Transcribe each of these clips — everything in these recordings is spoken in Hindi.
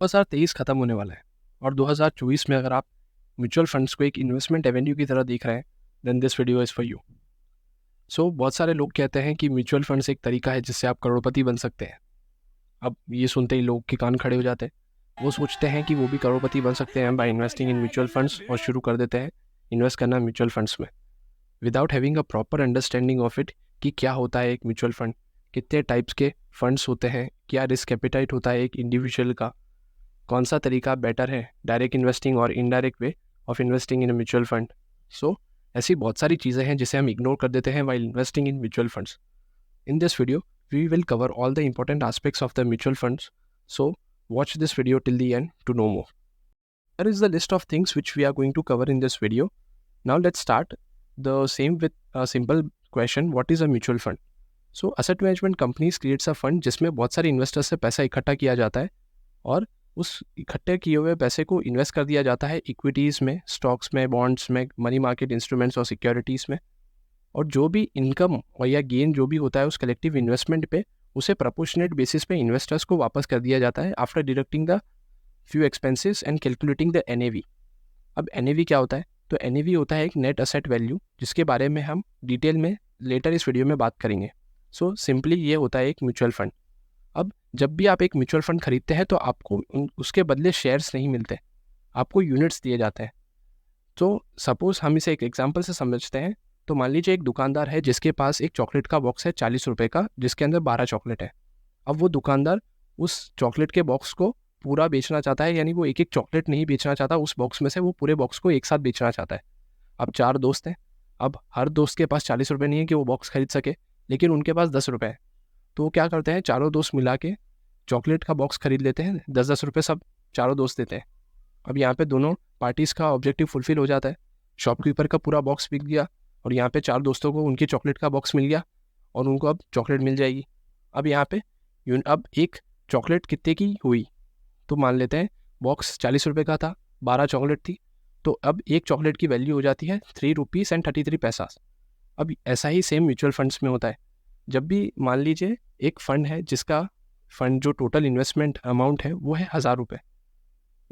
2023 खत्म होने वाला है और 2024 में अगर आप म्यूचुअल फंड्स को एक इन्वेस्टमेंट एवेन्यू की तरह देख रहे हैं, then this video is for you. So बहुत सारे लोग कहते हैं कि म्यूचुअल फंड्स एक तरीका है जिससे आप करोड़पति बन सकते हैं। अब ये सुनते ही लोग के कान खड़े हो जाते हैं। वो सोचते हैं कि वो भी करोड़पति बन सकते हैं by investing in mutual funds और शुरू कर देते हैं इन्वेस्ट करना म्यूचुअल फंड्स में, without having a proper understanding of it कि क्या होता है एक म्यूचुअल फंड, कितने टाइप्स के फंड्स होते हैं, क्या रिस्क एपिटाइट होता है एक इंडिविजुअल का, कौन सा तरीका बेटर है, डायरेक्ट इन्वेस्टिंग और indirect way of investing in mutual fund. So ऐसी बहुत सारी चीज़ें हैं जिसे हम इग्नोर कर देते हैं while investing in mutual funds. In this video we will cover all the important aspects of the mutual funds, so watch this video till the end to know more. Here is the list of things which we are going to cover in this video. Now let's start the same with a simple question: what is a mutual fund? So asset management companies creates a fund जिसमें बहुत सारे इन्वेस्टर्स से पैसा इकट्ठा किया जाता है और उस इकट्ठे किए हुए पैसे को इन्वेस्ट कर दिया जाता है इक्विटीज़ में, स्टॉक्स में, बॉन्ड्स में, मनी मार्केट इंस्ट्रूमेंट्स और सिक्योरिटीज़ में। और जो भी इनकम और या गेन जो भी होता है उस कलेक्टिव इन्वेस्टमेंट पे उसे प्रोपोर्शनेट बेसिस पे इन्वेस्टर्स को वापस कर दिया जाता है after deducting the few expenses and calculating the NAV. अब एनएवी क्या होता है? तो एनएवी होता है एक नेट असेट वैल्यू जिसके बारे में हम डिटेल में लेटर इस वीडियो में बात करेंगे। सो सिंपली ये होता है एक म्यूचुअल फंड। अब जब भी आप एक म्यूचुअल फंड खरीदते हैं तो आपको उसके बदले शेयर्स नहीं मिलते, आपको यूनिट्स दिए जाते हैं। तो सपोज़ हम इसे एक एग्जाम्पल से समझते हैं। तो मान लीजिए एक दुकानदार है जिसके पास एक चॉकलेट का बॉक्स है 40 रुपये का, जिसके अंदर 12 चॉकलेट है। अब वो दुकानदार उस चॉकलेट के बॉक्स को पूरा बेचना चाहता है, यानी वो एक एक चॉकलेट नहीं बेचना चाहता उस बॉक्स में से, वो पूरे बॉक्स को एक साथ बेचना चाहता है। अब 4 दोस्त हैं, अब हर दोस्त के पास 40 रुपये नहीं है कि वो बॉक्स खरीद सके, लेकिन उनके पास 10 रुपये है। तो वो क्या करते हैं, चारों दोस्त मिला के चॉकलेट का बॉक्स खरीद लेते हैं, 10-10 रुपये सब चारों दोस्त देते हैं। अब यहाँ पे दोनों पार्टीज़ का ऑब्जेक्टिव फुलफिल हो जाता है। शॉपकीपर का पूरा बॉक्स बिक गया और यहाँ पे 4 दोस्तों को उनकी चॉकलेट का बॉक्स मिल गया और उनको अब चॉकलेट मिल जाएगी। अब यहाँ पे अब एक चॉकलेट कितने की हुई? तो मान लेते हैं बॉक्स 40 रुपये का था, 12 चॉकलेट थी, तो अब एक चॉकलेट की वैल्यू हो जाती है 3 रुपीज़ एंड 33 पैसा। अब ऐसा ही सेम म्यूचुअल फंड्स में होता है। जब भी मान लीजिए एक फ़ंड है जिसका फ़ंड जो टोटल इन्वेस्टमेंट अमाउंट है वो है 1000 रुपये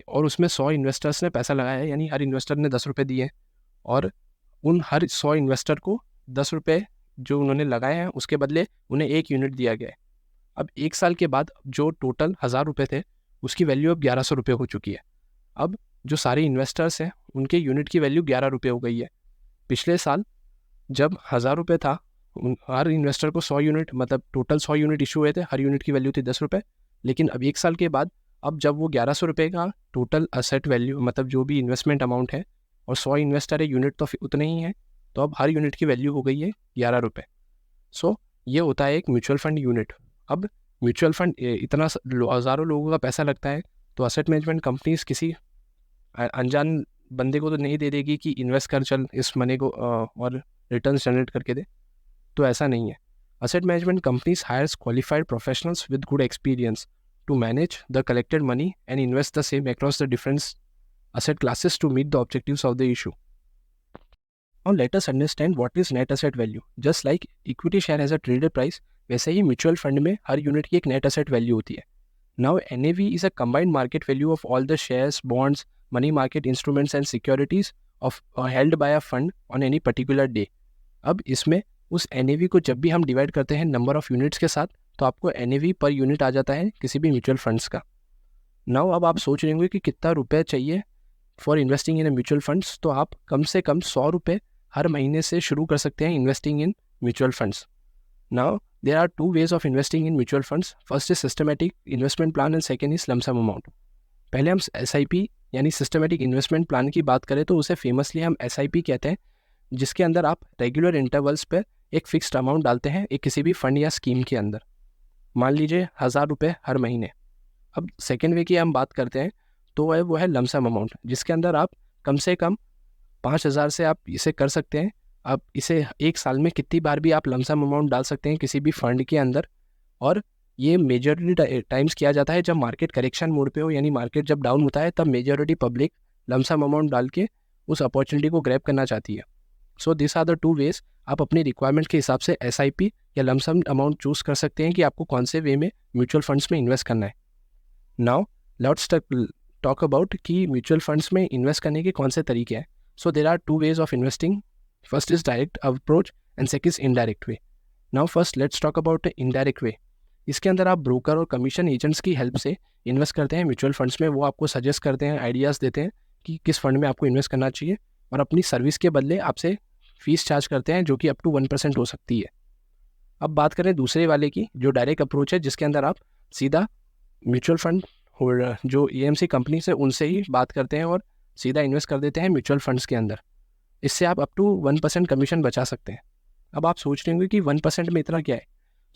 और उसमें 100 इन्वेस्टर्स ने पैसा लगाया है, यानी हर इन्वेस्टर ने 10 रुपये दिए और उन हर 100 इन्वेस्टर को 10 रुपये जो उन्होंने लगाए हैं उसके बदले उन्हें 1 यूनिट दिया गया है। अब 1 साल के बाद जो टोटल 1000 रुपये थे उसकी वैल्यू अब 1100 रुपये हो चुकी है। अब जो सारे इन्वेस्टर्स हैं उनके यूनिट की वैल्यू 11 रुपये हो गई है। पिछले साल जब 1000 रुपये था, हर इन्वेस्टर को 100 यूनिट, मतलब टोटल 100 यूनिट इशू हुए थे, हर यूनिट की वैल्यू थी 10 रुपये। लेकिन अब 1 साल के बाद अब जब वो 1100 रुपये का टोटल असेट वैल्यू, मतलब जो भी इन्वेस्टमेंट अमाउंट है, और 100 इन्वेस्टर है, यूनिट तो उतने ही हैं, तो अब हर यूनिट की वैल्यू हो गई है 11 रुपये। सो ये होता है एक म्यूचुअल फंड यूनिट। अब म्यूचुअल फंड इतना हज़ारों लोगों का पैसा लगता है, तो असेट मैनेजमेंट कंपनीज किसी अनजान बंदे को तो नहीं दे देगी कि इन्वेस्ट कर चल इस मनी को और रिटर्न जनरेट करके दे। तो ऐसा नहीं है। Asset management companies hires qualified professionals with good experience to manage the collected money and invest the same across the different asset classes to meet the objectives of the issue. Now let us understand what is net asset value. Just like equity share has a traded price, वैसे ही म्यूचुअल फंड में हर यूनिट की एक नेट एसेट वैल्यू होती है। Now NAV is a combined market value of all the shares, bonds, money market instruments and securities of held by a fund on any particular day. अब इसमें उस NAV को जब भी हम डिवाइड करते हैं नंबर ऑफ यूनिट्स के साथ, तो आपको NAV पर यूनिट आ जाता है किसी भी म्यूचुअल फंड्स का। नाउ अब आप सोच रहे होंगे कि कितना रुपए चाहिए for investing in mutual funds, तो आप कम से कम 100 रुपये हर महीने से शुरू कर सकते हैं investing in mutual funds. Now there are 2 ways of investing in mutual funds. First is systematic investment plan and second is lump sum amount. पहले हम SIP यानी सिस्टमेटिक इन्वेस्टमेंट प्लान की बात करें तो उसे फेमसली हम SIP कहते हैं, जिसके अंदर आप रेगुलर इंटरवल्स पर एक फिक्स्ड अमाउंट डालते हैं एक किसी भी फंड या स्कीम के अंदर। मान लीजिए 1000 रुपये हर महीने। अब सेकेंड वे की हम बात करते हैं तो वो है लमसम अमाउंट, जिसके अंदर आप कम से कम 5000 से आप इसे कर सकते हैं। आप इसे एक साल में कितनी बार भी आप लमसम अमाउंट डाल सकते हैं किसी भी फंड के अंदर, और ये मेजॉरिटी टाइम्स किया जाता है जब मार्केट करेक्शन मोड पे हो, यानी मार्केट जब डाउन होता है तब मेजॉरिटी पब्लिक लमसम अमाउंट डाल के उस अपॉर्चुनिटी को ग्रैब करना चाहती है। So this are the 2 ways। आप अपनी रिक्वायरमेंट के हिसाब से SIP या लमसम अमाउंट चूज़ कर सकते हैं कि आपको कौन से वे में म्यूचुअल फंड्स में इन्वेस्ट करना है। नाउ लेट्स टॉक अबाउट कि म्यूचुअल फंड्स में इन्वेस्ट करने के कौन से तरीके हैं. So there are two ways of investing. First is direct approach and second is indirect way. Now first let's talk about indirect way. इसके अंदर आप ब्रोकर और कमीशन एजेंट्स की हेल्प से इन्वेस्ट करते हैं म्यूचुअल फंड्स में. वो आपको सजेस्ट करते हैं, आइडियाज़ देते हैं कि किस फंड में आपको इन्वेस्ट करना चाहिए, और अपनी सर्विस के बदले आपसे फीस चार्ज करते हैं जो कि अप टू 1% हो सकती है. अब बात करें दूसरे वाले की, जो डायरेक्ट अप्रोच है, जिसके अंदर आप सीधा म्यूचुअल फंड होल्डर जो एएमसी कंपनी से उनसे ही बात करते हैं और सीधा इन्वेस्ट कर देते हैं म्यूचुअल फंड्स के अंदर. इससे आप अप टू 1% कमीशन बचा सकते हैं. अब आप सोच रहे होंगे कि 1% में इतना क्या है.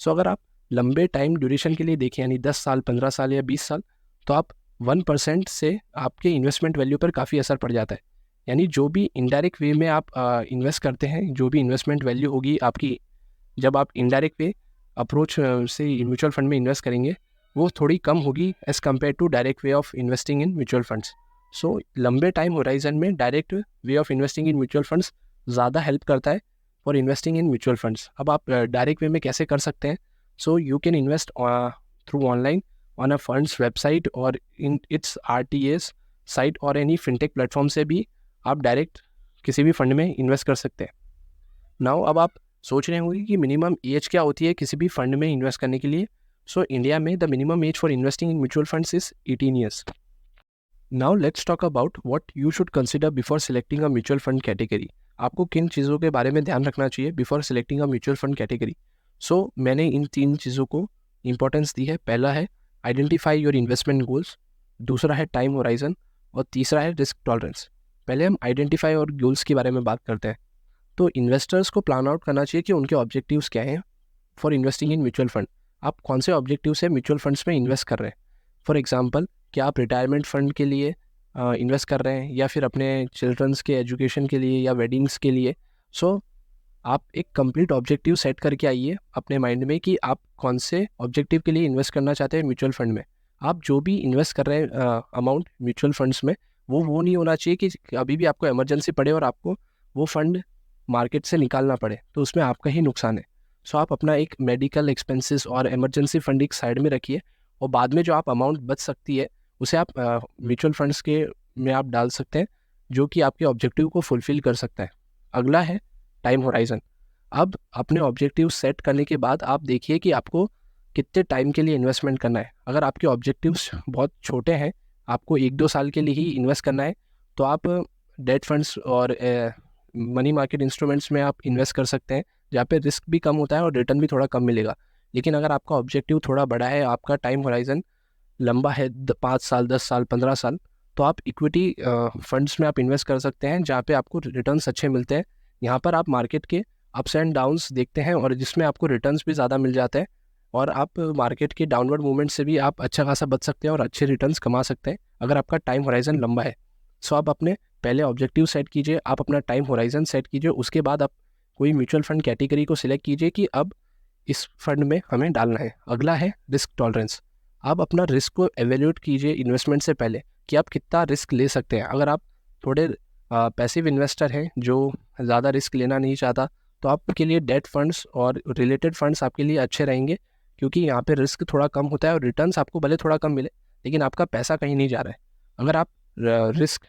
सो अगर आप लंबे टाइम ड्यूरेशन के लिए देखें, यानी 10 साल, 15 साल या 20 साल, तो आप 1% से आपके इन्वेस्टमेंट वैल्यू पर काफ़ी असर पड़ जाता है. यानी जो भी इनडायरेक्ट वे में आप इन्वेस्ट करते हैं, जो भी इन्वेस्टमेंट वैल्यू होगी आपकी, जब आप इनडायरेक्ट वे अप्रोच से म्यूचुअल फंड में इन्वेस्ट करेंगे, वो थोड़ी कम होगी as compare to direct way of investing in mutual funds. So लंबे टाइम होराइजन में direct way of investing in mutual funds ज़्यादा हेल्प करता है for investing in mutual funds. अब आप डायरेक्ट वे में कैसे कर सकते हैं. So you can invest through online on a funds website और इन इट्स RTAs साइट और एनी फिनटेक प्लेटफॉर्म से भी आप डायरेक्ट किसी भी फंड में इन्वेस्ट कर सकते हैं. नाउ अब आप सोच रहे होंगे कि मिनिमम एज क्या होती है किसी भी फंड में इन्वेस्ट करने के लिए. सो इंडिया में the minimum age for investing in mutual funds is 18 years. Now let's talk about what you should consider before selecting a mutual fund category. आपको किन चीज़ों के बारे में ध्यान रखना चाहिए before selecting a mutual fund category. So मैंने इन 3 चीज़ों को इंपॉर्टेंस दी है. पहला है आइडेंटिफाई योर इन्वेस्टमेंट गोल्स, दूसरा है टाइम होराइजन, और तीसरा है रिस्क टॉलरेंस. पहले हम आइडेंटिफाई और गोल्स के बारे में बात करते हैं. तो इन्वेस्टर्स को प्लान आउट करना चाहिए कि उनके ऑब्जेक्टिव्स क्या हैं for investing in mutual fund. आप कौन से ऑब्जेक्टिव से म्यूचुअल फंड्स में इन्वेस्ट कर रहे हैं. फॉर एग्जांपल, क्या आप रिटायरमेंट फंड के लिए इन्वेस्ट कर रहे हैं, या फिर अपने चिल्ड्रंस के एजुकेशन के लिए, या वेडिंग्स के लिए. सो आप एक कंप्लीट ऑब्जेक्टिव सेट करके आइए अपने माइंड में कि आप कौन से ऑब्जेक्टिव के लिए इन्वेस्ट करना चाहते हैं म्यूचुअल फंड में. आप जो भी इन्वेस्ट कर रहे हैं अमाउंट म्यूचुअल फंड्स में, वो नहीं होना चाहिए कि अभी भी आपको इमरजेंसी पड़े और आपको वो फंड मार्केट से निकालना पड़े, तो उसमें आपका ही नुकसान है. सो आप अपना एक मेडिकल एक्सपेंसेस और इमरजेंसी फंड एक साइड में रखिए, और बाद में जो आप अमाउंट बच सकती है उसे आप म्यूचुअल फंड्स के में आप डाल सकते हैं, जो कि आपके ऑब्जेक्टिव को फुलफ़िल कर सकता है. अगला है टाइम होराइजन. अब अपने ऑब्जेक्टिव सेट करने के बाद आप देखिए कि आपको कितने टाइम के लिए इन्वेस्टमेंट करना है. अगर आपके ऑब्जेक्टिव्स बहुत छोटे हैं, आपको 1-2 साल के लिए ही इन्वेस्ट करना है, तो आप डेट फंड्स और मनी मार्केट इंस्ट्रूमेंट्स में आप इन्वेस्ट कर सकते हैं, जहाँ पे रिस्क भी कम होता है और रिटर्न भी थोड़ा कम मिलेगा. लेकिन अगर आपका ऑब्जेक्टिव थोड़ा बड़ा है, आपका टाइम होराइजन लंबा है, 5 साल, 10 साल, 15 साल, तो आप इक्विटी फंड्स में आप इन्वेस्ट कर सकते हैं, जहाँ पे आपको रिटर्न्स अच्छे मिलते हैं. यहाँ पर आप मार्केट के अप्स एंड डाउन्स देखते हैं, और जिसमें आपको रिटर्न्स भी ज़्यादा मिल जाते हैं, और आप मार्केट के डाउनवर्ड मूवमेंट से भी आप अच्छा खासा बच सकते हैं और अच्छे रिटर्न्स कमा सकते हैं अगर आपका टाइम होराइजन लंबा है. सो आप अपने पहले ऑब्जेक्टिव सेट कीजिए, आप अपना टाइम होराइजन सेट कीजिए, उसके बाद आप कोई म्यूचुअल फंड कैटेगरी को सिलेक्ट कीजिए कि अब इस फंड में हमें डालना है. अगला है रिस्क टॉलरेंस. आप अपना रिस्क को एवेल्यूएट कीजिए इन्वेस्टमेंट से पहले कि आप कितना रिस्क ले सकते हैं. अगर आप थोड़े पैसिव इन्वेस्टर हैं जो ज़्यादा रिस्क लेना नहीं चाहता, तो आपके लिए डेट फंड्स और रिलेटेड फंड्स आपके लिए अच्छे रहेंगे, क्योंकि यहाँ पे रिस्क थोड़ा कम होता है और रिटर्न्स आपको भले थोड़ा कम मिले, लेकिन आपका पैसा कहीं नहीं जा रहा है. अगर आप रिस्क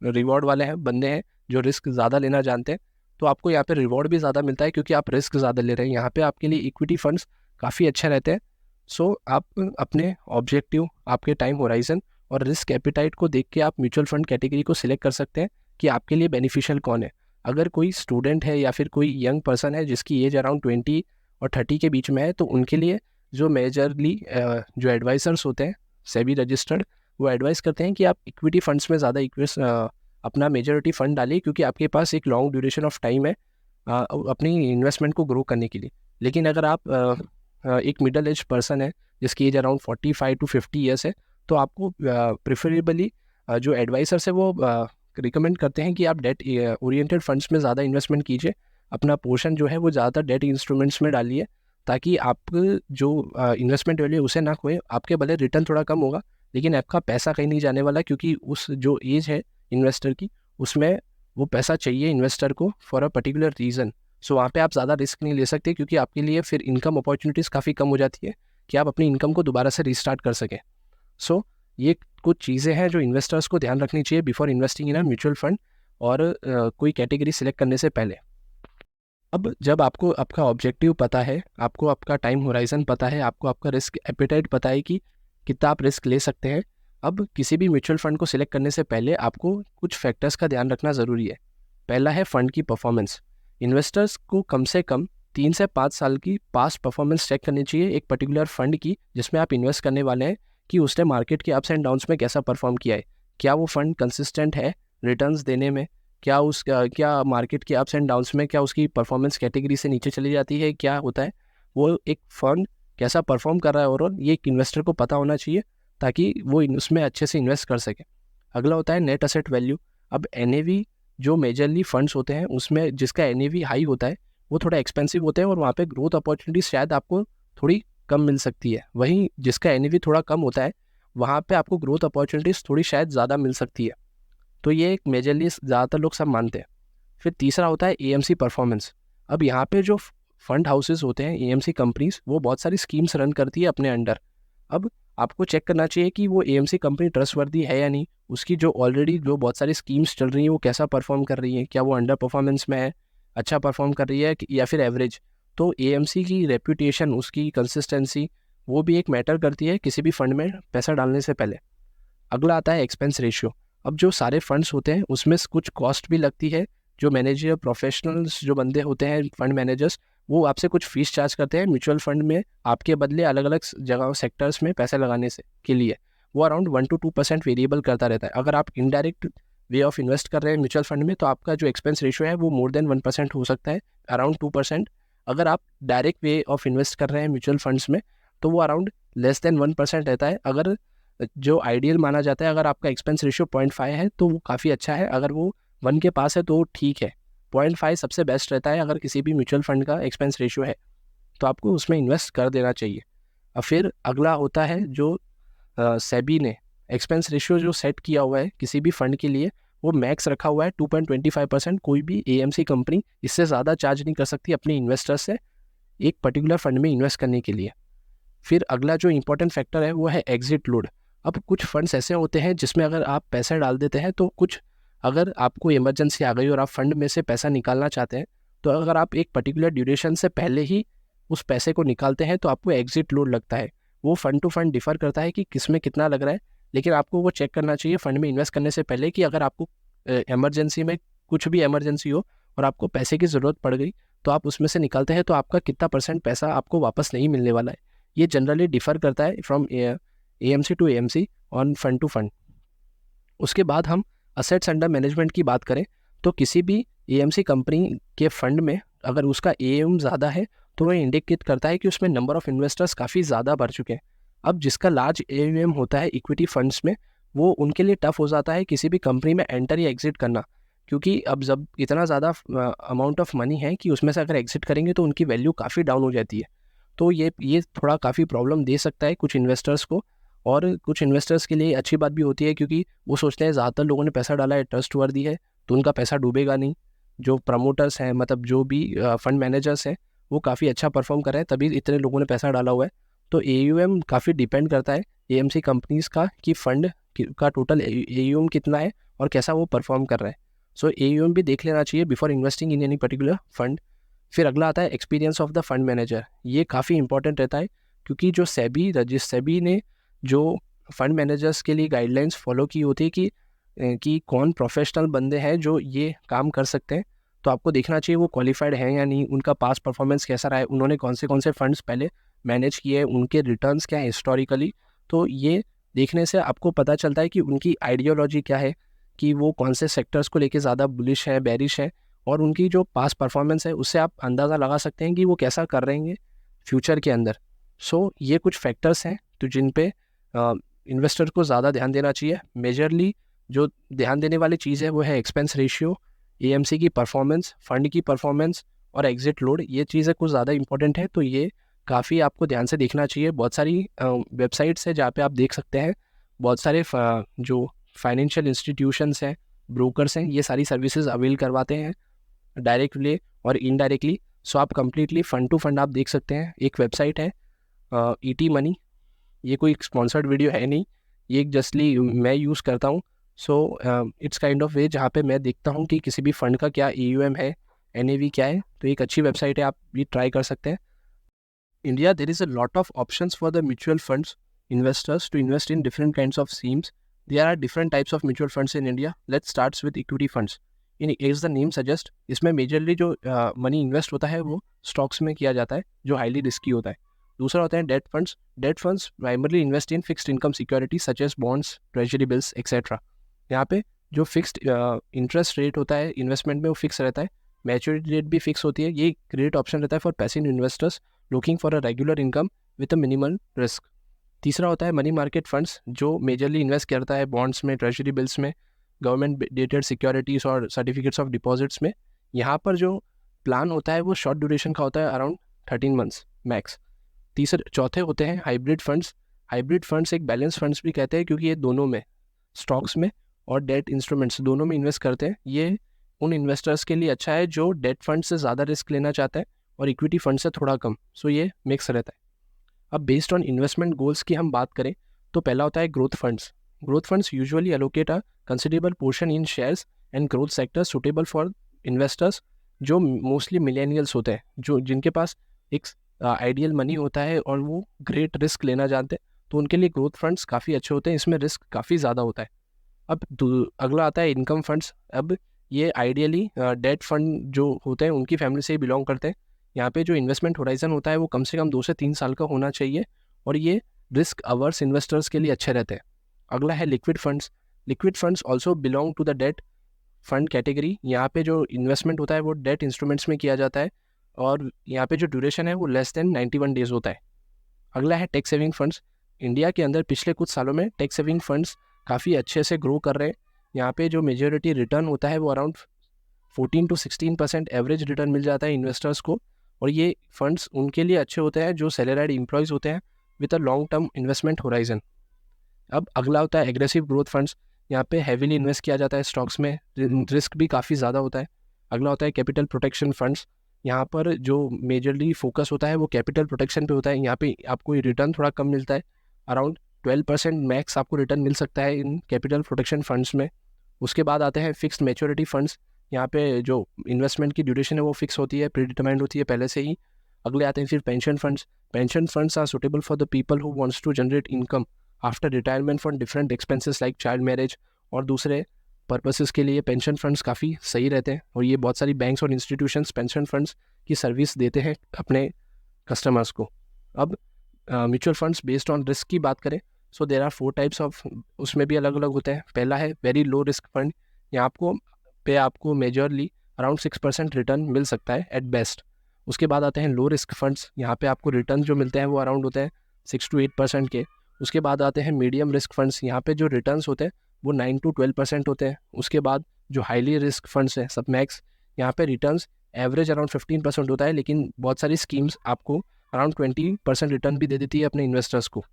रिवॉर्ड वाले हैं, बंदे हैं जो रिस्क ज़्यादा लेना जानते हैं, तो आपको यहाँ पे रिवॉर्ड भी ज़्यादा मिलता है, क्योंकि आप रिस्क ज़्यादा ले रहे हैं. यहाँ पे आपके लिए इक्विटी फंड्स काफ़ी अच्छे रहते हैं. सो आप अपने ऑब्जेक्टिव, आपके टाइम होराइजन और रिस्क एपिटाइट को देख के आप म्यूचुअल फंड कैटेगरी को सिलेक्ट कर सकते हैं कि आपके लिए बेनिफिशियल कौन है. अगर कोई स्टूडेंट है या फिर कोई यंग पर्सन है जिसकी एज अराउंड 20 और 30 के बीच में है, तो उनके लिए जो मेजरली जो एडवाइजर्स होते हैं सेबी रजिस्टर्ड, वो एडवाइस करते हैं कि आप इक्विटी फंड्स में ज़्यादा अपना मेजॉरिटी फंड डालिए, क्योंकि आपके पास एक लॉन्ग ड्यूरेशन ऑफ टाइम है अपनी इन्वेस्टमेंट को ग्रो करने के लिए. लेकिन अगर आप एक मिडल एज पर्सन है जिसकी एज अराउंड 45 to 50 ईयर्स है, तो आपको प्रेफरेबली जो एडवाइसर्स है वो रिकमेंड करते हैं कि आप डेट ओरिएंटेड फंड्स में ज़्यादा इन्वेस्टमेंट कीजिए. अपना पोर्शन जो है वो ज़्यादातर डेट इंस्ट्रूमेंट्स में डालिए, ताकि आप जो इन्वेस्टमेंट वैल्यू उसे ना खोए. आपके भले रिटर्न थोड़ा कम होगा, लेकिन आपका पैसा कहीं नहीं जाने वाला, क्योंकि उस जो एज है इन्वेस्टर की, उसमें वो पैसा चाहिए इन्वेस्टर को फॉर अ पर्टिकुलर रीज़न. सो वहाँ पे आप ज़्यादा रिस्क नहीं ले सकते, क्योंकि आपके लिए फिर इनकम अपॉर्चुनिटीज़ काफ़ी कम हो जाती है कि आप अपनी इनकम को दोबारा से रिस्टार्ट कर सकें. सो ये कुछ चीज़ें हैं जो इन्वेस्टर्स को ध्यान रखनी चाहिए before investing in a mutual fund और कोई कैटेगरी सिलेक्ट करने से पहले। अब जब आपको आपका ऑब्जेक्टिव पता है, आपको आपका टाइम होराइजन पता है, आपको आपका रिस्क एपेटाइट पता है कि कितना आप रिस्क ले सकते हैं, अब किसी भी म्यूचुअल फंड को सिलेक्ट करने से पहले आपको कुछ फैक्टर्स का ध्यान रखना ज़रूरी है। पहला है फंड की परफॉर्मेंस। इन्वेस्टर्स को कम से कम 3 से 5 साल की पास्ट परफॉर्मेंस चेक करनी चाहिए एक पर्टिकुलर फंड की जिसमें आप इन्वेस्ट करने वाले हैं, कि उसने मार्केट के अप्स एंड डाउन्स में कैसा परफॉर्म किया है। क्या वो फंड कंसिस्टेंट है रिटर्न्स देने में? क्या मार्केट के अप्स एंड डाउन्स में क्या उसकी परफॉर्मेंस कैटेगरी से नीचे चली जाती है? क्या होता है वो एक फंड कैसा परफॉर्म कर रहा है ओवरऑल, ये एक इन्वेस्टर को पता होना चाहिए ताकि वो उसमें अच्छे से इन्वेस्ट कर सके। अगला होता है नेट असेट वैल्यू। अब NAV जो मेजरली फंड्स होते हैं उसमें जिसका NAV हाई होता है वो थोड़ा एक्सपेंसिव होते हैं और वहाँ पे ग्रोथ अपॉर्चुनिटी शायद आपको थोड़ी कम मिल सकती है। वहीं जिसका NAV थोड़ा कम होता है वहाँ पे आपको ग्रोथ अपॉर्चुनिटीज़ थोड़ी शायद ज़्यादा मिल सकती है। तो ये एक मेजरली ज़्यादातर लोग सब मानते हैं। फिर तीसरा होता है AMC परफॉर्मेंस। अब यहाँ पे जो फंड हाउसेस होते हैं AMC कंपनीज, वो बहुत सारी स्कीम्स रन करती है अपने अंडर। अब आपको चेक करना चाहिए कि वो AMC कंपनी ट्रस्टवर्दी है या नहीं, उसकी जो ऑलरेडी जो बहुत सारी स्कीम्स चल रही हैं वो कैसा परफॉर्म कर रही हैं, क्या वो अंडर परफॉर्मेंस में है, अच्छा परफॉर्म कर रही है या फिर एवरेज। तो AMC की रेप्यूटेशन, उसकी कंसिस्टेंसी, वो भी एक मैटर करती है किसी भी फंड में पैसा डालने से पहले। अगला आता है एक्सपेंस रेशियो। अब जो सारे फंड्स होते हैं उसमें कुछ कॉस्ट भी लगती है। जो मैनेजर प्रोफेशनल्स जो बंदे होते हैं फंड मैनेजर्स, वो आपसे कुछ फीस चार्ज करते हैं म्यूचुअल फंड में आपके बदले अलग अलग जगह सेक्टर्स में पैसे लगाने से के लिए। वो अराउंड 1 to 2% वेरिएबल करता रहता है। अगर आप इनडायरेक्ट वे ऑफ इन्वेस्ट कर रहे हैं म्यूचुअल फंड में तो आपका जो एक्सपेंस रेशियो है वो मोर देन 1% हो सकता है, अराउंड 2%। अगर आप डायरेक्ट वे ऑफ इन्वेस्ट कर रहे हैं म्यूचुअल फंड्स में तो वो अराउंड लेस देन 1% रहता है। अगर जो आइडियल माना जाता है, अगर आपका एक्सपेंस रेशियो 0.5 है तो वो काफ़ी अच्छा है, अगर वो 1 के पास है तो ठीक है। 0.5 सबसे बेस्ट रहता है अगर किसी भी म्यूचुअल फंड का एक्सपेंस रेशियो है, तो आपको उसमें इन्वेस्ट कर देना चाहिए। और फिर अगला होता है जो सेबी ने एक्सपेंस रेशियो जो सेट किया हुआ है किसी भी फंड के लिए, वो मैक्स रखा हुआ है 2.25%। कोई भी AMC कंपनी इससे ज़्यादा चार्ज नहीं कर सकती अपने इन्वेस्टर्स से एक पर्टिकुलर फंड में इन्वेस्ट करने के लिए। फिर अगला जो इंपॉर्टेंट फैक्टर है वो है एग्जिट लोड। अब कुछ फंड्स ऐसे होते हैं जिसमें अगर आप पैसा डाल देते हैं तो कुछ, अगर आपको इमरजेंसी आ गई और आप फंड में से पैसा निकालना चाहते हैं, तो अगर आप एक पर्टिकुलर ड्यूरेशन से पहले ही उस पैसे को निकालते हैं तो आपको एग्जिट लोड लगता है। वो फंड टू फंड डिफर करता है कि किस में कितना लग रहा है, लेकिन आपको वो चेक करना चाहिए फंड में इन्वेस्ट करने से पहले कि अगर आपको इमरजेंसी में कुछ भी इमरजेंसी हो और आपको पैसे की ज़रूरत पड़ गई तो आप उसमें से निकालते हैं तो आपका कितना % पैसा आपको वापस नहीं मिलने वाला है। ये जनरली डिफ़र करता है from AMC to AMC on fund to fund. उसके बाद हम असेट्स अंडर मैनेजमेंट की बात करें तो किसी भी AMC कंपनी के फंड में अगर उसका AUM ज़्यादा है तो वह इंडिकेट करता है कि उसमें नंबर ऑफ़ इन्वेस्टर्स काफ़ी ज़्यादा बढ़ चुके हैं। अब जिसका लार्ज AUM होता है इक्विटी फंड्स में, वो उनके लिए टफ हो जाता है किसी भी कंपनी में एंटर या एग्जिट करना, क्योंकि अब जब इतना ज़्यादा अमाउंट ऑफ मनी है कि उसमें से अगर एग्जिट करेंगे तो उनकी वैल्यू काफ़ी डाउन हो जाती है। तो ये थोड़ा काफ़ी प्रॉब्लम दे सकता है कुछ इन्वेस्टर्स को, और कुछ इन्वेस्टर्स के लिए अच्छी बात भी होती है क्योंकि वो सोचते हैं ज़्यादातर लोगों ने पैसा डाला है, ट्रस्टवर्दी है, तो उनका पैसा डूबेगा नहीं। जो प्रमोटर्स हैं, मतलब जो भी फंड मैनेजर्स हैं, वो काफ़ी अच्छा परफॉर्म कर रहे हैं तभी इतने लोगों ने पैसा डाला हुआ है। तो AUM काफ़ी डिपेंड करता है AMC कंपनीज़ का कि फंड का टोटल AUM कितना है और कैसा वो परफॉर्म कर रहा है। सो AUM भी देख लेना चाहिए before investing in any particular fund. फिर अगला आता है experience of the fund manager. ये काफ़ी इंपॉर्टेंट रहता है क्योंकि जो सेबी ने जो फंड मैनेजर्स के लिए गाइडलाइंस फॉलो की होती है कि कौन प्रोफेशनल बंदे हैं जो ये काम कर सकते हैं, तो आपको देखना चाहिए वो क्वालिफाइड हैं या नहीं, उनका पास परफॉर्मेंस कैसा रहा है, उन्होंने कौन से फंड्स पहले मैनेज किए हैं, उनके रिटर्न्स क्या है हिस्टोरिकली। तो ये देखने से आपको पता चलता है कि उनकी आइडियोलॉजी क्या है, कि वो कौन से सेक्टर्स को लेके ज़्यादा बुलिश है, बेरिश है, और उनकी जो पास परफॉर्मेंस है उससे आप अंदाज़ा लगा सकते हैं कि वो कैसा कर रहे हैं फ्यूचर के अंदर। सो ये कुछ फैक्टर्स हैं तो जिन पे इन्वेस्टर को ज़्यादा ध्यान देना चाहिए। मेजरली जो ध्यान देने वाली चीज़ है वो है एक्सपेंस रेशियो, AMC की परफॉर्मेंस, फंड की परफॉर्मेंस और एग्जिट लोड। ये चीज़ें कुछ ज़्यादा इंपॉर्टेंट है, तो ये काफ़ी आपको ध्यान से देखना चाहिए। बहुत सारी वेबसाइट्स है जहाँ पे आप देख सकते हैं, बहुत सारे जो फाइनेंशियल इंस्टीट्यूशंस हैं, ब्रोकर्स हैं, ये सारी सर्विसेज अवेल करवाते हैं डायरेक्टली और इनडायरेक्टली। सो आप कम्प्लीटली फंड टू फंड आप देख सकते हैं। एक वेबसाइट है ET मनी, ये कोई स्पॉन्सर्ड वीडियो है नहीं, ये एक जस्टली मैं यूज़ करता हूँ। सो इट्स काइंड ऑफ वे जहाँ पे मैं देखता हूँ कि किसी भी फंड का क्या AUM है, NAV क्या है। तो एक अच्छी वेबसाइट है, आप ये ट्राई कर सकते हैं। India, there is a lot of options for the mutual funds investors to invest in different kinds of schemes. There are different types of mutual funds in India. Let's start with equity funds. As the name suggests, इसमें मेजरली जो मनी इन्वेस्ट होता है वो स्टॉक्स में किया जाता है, जो हाईली रिस्की होता है। दूसरा होता है debt funds. Debt funds primarily invest in fixed income security such as bonds, treasury bills etcetera. यहाँ पे जो फिक्स्ड इंटरेस्ट रेट होता है इन्वेस्टमेंट में वो फिक्स रहता है, मैच्योरिटी रेट भी फिक्स होती है। ये ग्रेट ऑप्शन रहता है for passive investors looking for a regular income with a minimal risk. तीसरा होता है मनी मार्केट फंड्स, जो मेजरली इन्वेस्ट करता है बॉन्ड्स में, ट्रेजरी बिल्स में, गवर्नमेंट डेटेड सिक्योरिटीज़ और सर्टिफिकेट्स ऑफ डिपॉजिट्स में। यहाँ पर जो प्लान होता है वो शॉर्ट ड्यूरेशन का होता है, अराउंड 13 मंथ्स मैक्स। चौथे होते हैं हाइब्रिड फंड्स। हाइब्रिड फंड्स एक बैलेंस फंड्स भी कहते हैं, क्योंकि ये दोनों में, स्टॉक्स में और डेट इंस्ट्रूमेंट्स दोनों में इन्वेस्ट करते हैं। ये उन इन्वेस्टर्स के लिए अच्छा है जो डेट फंड से ज़्यादा रिस्क लेना चाहते हैं और इक्विटी फंड से थोड़ा कम। सो ये मिक्स रहता है। अब बेस्ड ऑन इन्वेस्टमेंट गोल्स की हम बात करें तो पहला होता है growth funds. Growth funds usually allocate a considerable portion in shares and growth sectors suitable for investors जो मोस्टली मिलेनियल्स होते हैं, जो जिनके पास एक आइडियल मनी होता है और वो ग्रेट रिस्क लेना जानते हैं, तो उनके लिए ग्रोथ फंड्स काफ़ी अच्छे होते हैं। इसमें रिस्क काफ़ी ज़्यादा होता है। अब अगला आता है इनकम फंड्स। अब ये आइडियली डेट फंड जो होते हैं उनकी फैमिली से ही बिलोंग करते हैं। यहाँ पे जो इन्वेस्टमेंट होराइजन होता है वो कम से कम 2 से 3 साल का होना चाहिए और ये रिस्क अवर्स इन्वेस्टर्स के लिए अच्छे रहते हैं। अगला है liquid funds. Liquid funds also belong to the debt fund category. यहाँ पे जो इन्वेस्टमेंट होता है वो डेट इंस्ट्रूमेंट्स में किया जाता है और यहाँ पे जो ड्यूरेशन है वो लेस देन 91 डेज होता है। अगला है टैक्स सेविंग फंड्स। इंडिया के अंदर पिछले कुछ सालों में टैक्स सेविंग फंड्स काफ़ी अच्छे से ग्रो कर रहे हैं। यहाँ पे जो मेजॉरिटी रिटर्न होता है वो अराउंड 14 to 16% एवरेज रिटर्न मिल जाता है इन्वेस्टर्स को, और ये फंड्स उनके लिए अच्छे होते हैं जो सैलरीड एम्प्लॉयज़ होते हैं with a long term investment horizon. अब अगला होता है एग्रेसिव ग्रोथ फंड्स। यहाँ पे हैवीली इन्वेस्ट किया जाता है स्टॉक्स में, रिस्क भी काफ़ी ज़्यादा होता है। अगला होता है कैपिटल प्रोटेक्शन फंड्स। यहाँ पर जो मेजरली फोकस होता है वो कैपिटल प्रोटेक्शन पे होता है। यहाँ पे आपको रिटर्न थोड़ा कम मिलता है, अराउंड 12% मैक्स आपको रिटर्न मिल सकता है इन कैपिटल प्रोटेक्शन फंड्स में। उसके बाद आते हैं फिक्स्ड मैच्योरिटी फंड्स। यहाँ पे जो इन्वेस्टमेंट की ड्यूरेशन है वो फिक्स होती है, प्रीडिटरमाइंड होती है पहले से ही। अगले आते हैं फिर pension funds. Pension funds are suitable for the people who wants to generate income after retirement for different expenses like child marriage और दूसरे पर्पसेस के लिए पेंशन फंड्स काफ़ी सही रहते हैं, और ये बहुत सारी बैंक्स और इंस्टीट्यूशंस पेंशन फंड्स की सर्विस देते हैं अपने कस्टमर्स को। अब mutual funds based on risk की बात करें, सो देर आर 4 टाइप्स ऑफ, उसमें भी अलग अलग होते हैं। पहला है वेरी लो रिस्क फंड। यहाँ आपको मेजरली अराउंड 6% रिटर्न मिल सकता है एट बेस्ट। उसके बाद आते हैं लो रिस्क फंड्स। यहाँ पे आपको रिटर्न जो मिलते हैं वो अराउंड होते हैं 6 to 8% के। उसके बाद आते हैं मीडियम रिस्क फंड्स। यहाँ पे जो रिटर्न्स होते हैं वो 9 to 12% होते हैं। उसके बाद जो हाईली रिस्क फंड्स हैं सब मैक्स, यहाँ पे रिटर्न्स एवरेज अराउंड 15% होता है, लेकिन बहुत सारी स्कीम्स आपको अराउंड 20% रिटर्न भी दे देती है अपने इन्वेस्टर्स को।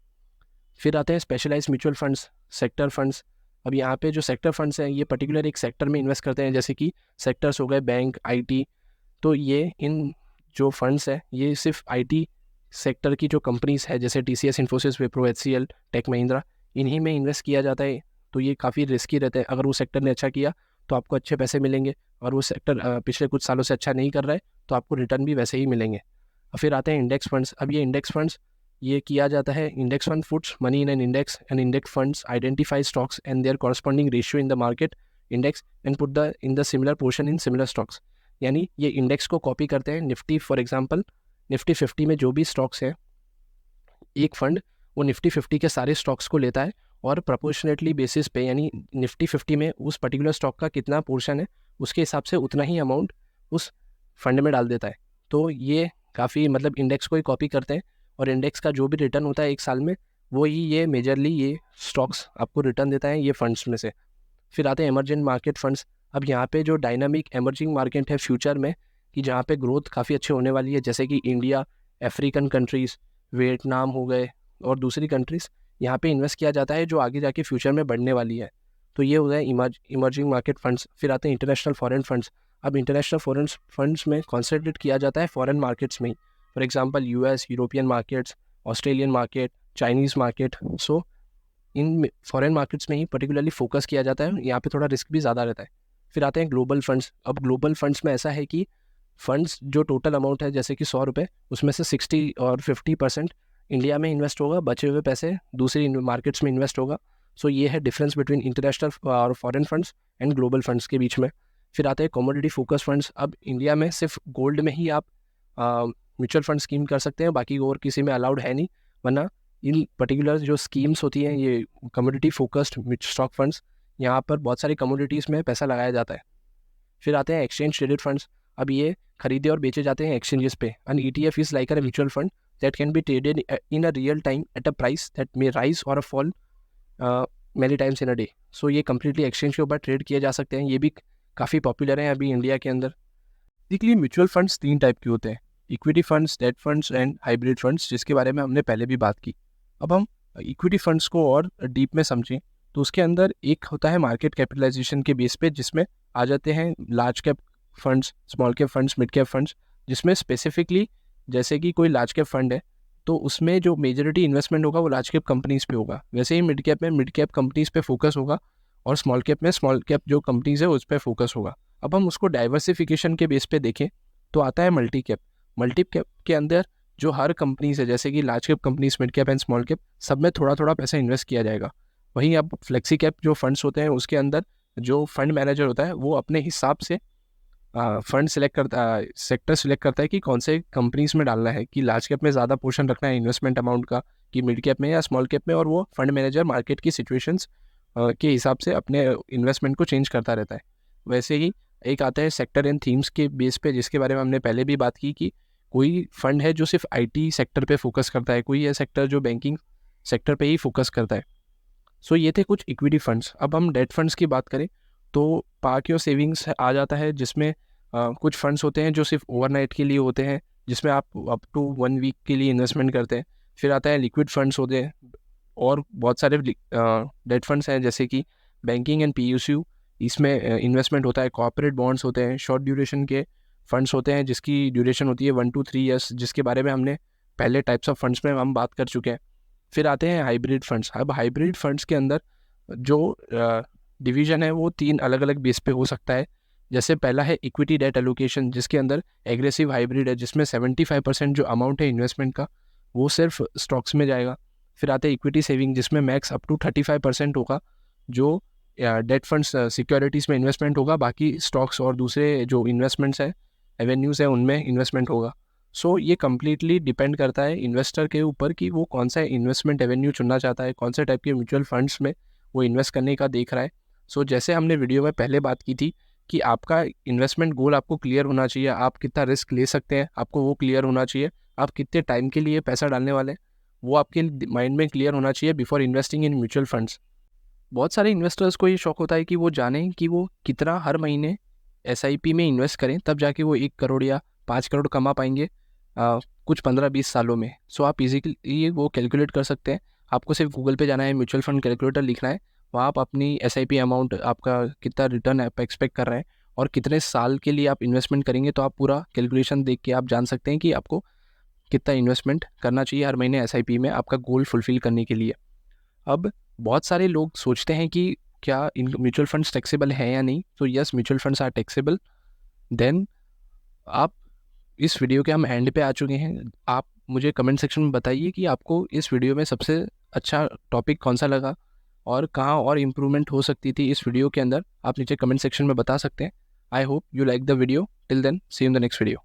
फिर आते हैं specialised mutual funds, sector funds. अब यहाँ पे जो सेक्टर फंड्स हैं ये पर्टिकुलर एक सेक्टर में इन्वेस्ट करते हैं, जैसे कि सेक्टर्स हो गए बैंक, IT। तो ये इन जो फंड्स है ये सिर्फ IT सेक्टर की जो कंपनीज है जैसे TCS, Infosys, Wipro, HCL, tech Mahindra, इन्हीं में इन्वेस्ट किया जाता है। तो ये काफ़ी रिस्की रहते हैं। अगर वो सेक्टर ने अच्छा किया तो आपको अच्छे पैसे मिलेंगे, और वो सेक्टर पिछले कुछ सालों से अच्छा नहीं कर रहा है तो आपको रिटर्न भी वैसे ही मिलेंगे। और फिर आते हैं इंडेक्स फंड्स। अब ये इंडेक्स फंड्स ये किया जाता है, index fund puts money in an index and index funds identify stocks and there corresponding ratio in the market index and put the in the similar portion in similar stocks. यानी ये इंडेक्स को कॉपी करते हैं। निफ्टी फॉर एग्जांपल, निफ्टी 50 में जो भी स्टॉक्स हैं, एक फंड वो निफ्टी 50 के सारे स्टॉक्स को लेता है और प्रोपोर्शनेटली बेसिस पे, यानी निफ्टी 50 में उस पर्टिकुलर स्टॉक का कितना पोर्शन है उसके हिसाब से उतना ही अमाउंट उस फंड में डाल देता है। तो ये काफ़ी मतलब इंडेक्स को ही कॉपी करते हैं, और इंडेक्स का जो भी रिटर्न होता है एक साल में वो ही ये मेजरली ये स्टॉक्स आपको रिटर्न देता है ये फंड्स में से। फिर आते हैं इमर्जिंग मार्केट फंड्स। अब यहाँ पे जो डायनामिक एमर्जिंग मार्केट है फ्यूचर में, कि जहाँ पे ग्रोथ काफ़ी अच्छी होने वाली है, जैसे कि इंडिया, अफ्रीकन कंट्रीज़, वियतनाम हो गए और दूसरी कंट्रीज़, यहाँ पे इन्वेस्ट किया जाता है जो आगे जाके फ्यूचर में बढ़ने वाली है। तो ये हो गए इमर्जिंग मार्केट फंड्स। फिर आते हैं इंटरनेशनल फॉरेन फंड्स। अब इंटरनेशनल फॉरेन फंड्स में कॉन्सेंट्रेट किया जाता है फॉरेन मार्केट्स में ही, for example US, European markets, Australian market, Chinese market. So इन फॉरेन मार्केट्स में ही पर्टिकुलरली फोकस किया जाता है, यहाँ पे थोड़ा रिस्क भी ज़्यादा रहता है। फिर आते हैं ग्लोबल फंड्स। अब ग्लोबल फंड्स में ऐसा है कि फंड्स जो टोटल अमाउंट है जैसे कि 100 रुपये, उसमें से 60 और 50% इंडिया में इन्वेस्ट होगा, बचे हुए पैसे दूसरी मार्केट्स में इन्वेस्ट होगा। सो ये है डिफरेंस बिटवीन इंटरनेशनल और foreign funds and global funds के बीच में। फिर आते हैं कमोडिटी फोकस फंड्स। अब इंडिया में सिर्फ गोल्ड में ही आप म्यूचुअल फंड स्कीम कर सकते हैं, बाकी और किसी में अलाउड है नहीं। वरना इन पर्टिकुलर जो स्कीम्स होती हैं ये कमोडिटी फोकस्ड स्टॉक फंड्स, यहाँ पर बहुत सारी कमोडिटीज़ में पैसा लगाया जाता है। फिर आते हैं एक्सचेंज ट्रेडेड फंड्स। अब ये खरीदे और बेचे जाते हैं एक्सचेंजेस पे। An ETF is like a mutual fund that can be traded in a real time at a price that may rise और a fall many times in a day. So ये कम्प्लीटली एक्सचेंज के ऊपर ट्रेड किए जा सकते हैं। ये भी काफ़ी पॉपुलर हैं अभी इंडिया के अंदर। बेसिकली म्यूचुअल फंड्स 3 टाइप के होते हैं, equity funds, debt funds and hybrid funds, जिसके बारे में हमने पहले भी बात की। अब हम इक्विटी फंड्स को और डीप में समझें तो उसके अंदर एक होता है मार्केट कैपिटलाइजेशन के बेस पे, जिसमें आ जाते हैं large cap funds, small cap funds, mid cap funds, जिसमें स्पेसिफिकली जैसे कि कोई लार्ज कैप फंड है तो उसमें जो मेजॉरिटी इन्वेस्टमेंट होगा वो लार्ज कैप कंपनीज़ पे होगा। वैसे ही मिड कैप में मिड कैप कंपनीज़ पे फोकस होगा और स्मॉल कैप में स्मॉल कैप जो कंपनीज़ है उस पर फोकस होगा। अब हम उसको डाइवर्सिफिकेशन के बेस पे देखें तो आता है मल्टी कैप। मल्टी कैप के अंदर जो हर कंपनीज है जैसे कि large cap companies, mid cap and small cap, सब में थोड़ा थोड़ा पैसा इन्वेस्ट किया जाएगा। वहीं अब फ्लेक्सी कैप जो फंड्स होते हैं उसके अंदर जो फंड मैनेजर होता है वो अपने हिसाब से फंड सेलेक्ट करता है, सेक्टर सेलेक्ट करता है कि कौन से कंपनीज में डालना है, कि लार्ज कैप में ज़्यादा पोर्शन रखना है इन्वेस्टमेंट अमाउंट का, कि मिड कैप में या स्मॉल कैप में, और वो फंड मैनेजर मार्केट की सिचुएशंस के हिसाब से अपने इन्वेस्टमेंट को चेंज करता रहता है। वैसे ही एक आता है सेक्टर एंड थीम्स के बेस पे, जिसके बारे में हमने पहले भी बात की कि कोई फंड है जो सिर्फ IT सेक्टर पे फोकस करता है, कोई है सेक्टर जो बैंकिंग सेक्टर पे ही फोकस करता है। सो ये थे कुछ इक्विटी फंड्स। अब हम डेट फंड्स की बात करें तो पार्क योर सेविंग्स आ जाता है, जिसमें कुछ फंड्स होते हैं जो सिर्फ ओवरनाइट के लिए होते हैं, जिसमें आप अप टू 1 वीक के लिए इन्वेस्टमेंट करते हैं। फिर आता है लिक्विड फंड्स होते हैं, और बहुत सारे डेट फंड्स हैं जैसे कि बैंकिंग एंड PSU, इसमें इन्वेस्टमेंट होता है। कॉर्पोरेट बॉन्ड्स होते हैं, शॉर्ट ड्यूरेशन के फंड्स होते हैं जिसकी ड्यूरेशन होती है 1 to 3 ईयर्स, जिसके बारे में हमने पहले टाइप्स ऑफ फंड्स में हम बात कर चुके हैं। फिर आते हैं हाइब्रिड फंड्स। अब हाइब्रिड फंड्स के अंदर जो डिवीज़न है वो 3 अलग अलग बेस पे हो सकता है। जैसे पहला है इक्विटी डेट एलोकेशन, जिसके अंदर एग्रेसिव हाइब्रिड है, जिसमें 75% जो अमाउंट है इन्वेस्टमेंट का वो सिर्फ स्टॉक्स में जाएगा। फिर आते हैं इक्विटी सेविंग, जिसमें मैक्स अप टू 35% होगा जो डेट फंड्स सिक्योरिटीज़ में इन्वेस्टमेंट होगा, बाकी स्टॉक्स और दूसरे जो इन्वेस्टमेंट्स हैं, एवेन्यूज़ हैं, उनमें इन्वेस्टमेंट होगा। सो ये कम्प्लीटली डिपेंड करता है इन्वेस्टर के ऊपर कि वो कौन सा इन्वेस्टमेंट एवेन्यू चुनना चाहता है, कौन से टाइप के म्यूचुअल फंड्स में वो इन्वेस्ट करने का देख रहा है। सो जैसे हमने वीडियो में पहले बात की थी कि आपका इन्वेस्टमेंट गोल आपको क्लियर होना चाहिए, आप कितना रिस्क ले सकते हैं आपको वो क्लियर होना चाहिए, आप कितने टाइम के लिए पैसा डालने वाले हैं वो आपके माइंड में क्लियर होना चाहिए before investing in mutual funds. बहुत सारे इन्वेस्टर्स को ये शौक होता है कि वो जानें कि वो कितना हर महीने SIP में इन्वेस्ट करें, तब जाके वो 1 करोड़ या 5 करोड़ कमा पाएंगे कुछ 15-20 सालों में। सो आप इजीली वो कैलकुलेट कर सकते हैं। आपको सिर्फ गूगल पे जाना है, म्यूचुअल फंड कैलकुलेटर लिखना है, वहाँ आप अपनी SIP अमाउंट, आपका कितना रिटर्न आप एक्सपेक्ट कर रहे हैं और कितने साल के लिए आप इन्वेस्टमेंट करेंगे, तो आप पूरा कैलकुलेशन देख के आप जान सकते हैं कि आपको कितना इन्वेस्टमेंट करना चाहिए हर महीने SIP में आपका गोल फुलफिल करने के लिए। अब बहुत सारे लोग सोचते हैं कि क्या इन म्यूचुअल फंड्स टैक्सेबल है या नहीं, तो yes, mutual funds are taxable. Then आप इस वीडियो के हम एंड पे आ चुके हैं। आप मुझे कमेंट सेक्शन में बताइए कि आपको इस वीडियो में सबसे अच्छा टॉपिक कौन सा लगा और कहाँ और इम्प्रूवमेंट हो सकती थी इस वीडियो के अंदर, आप नीचे कमेंट सेक्शन में बता सकते हैं। I hope you like the video. Till then, see you in the next video.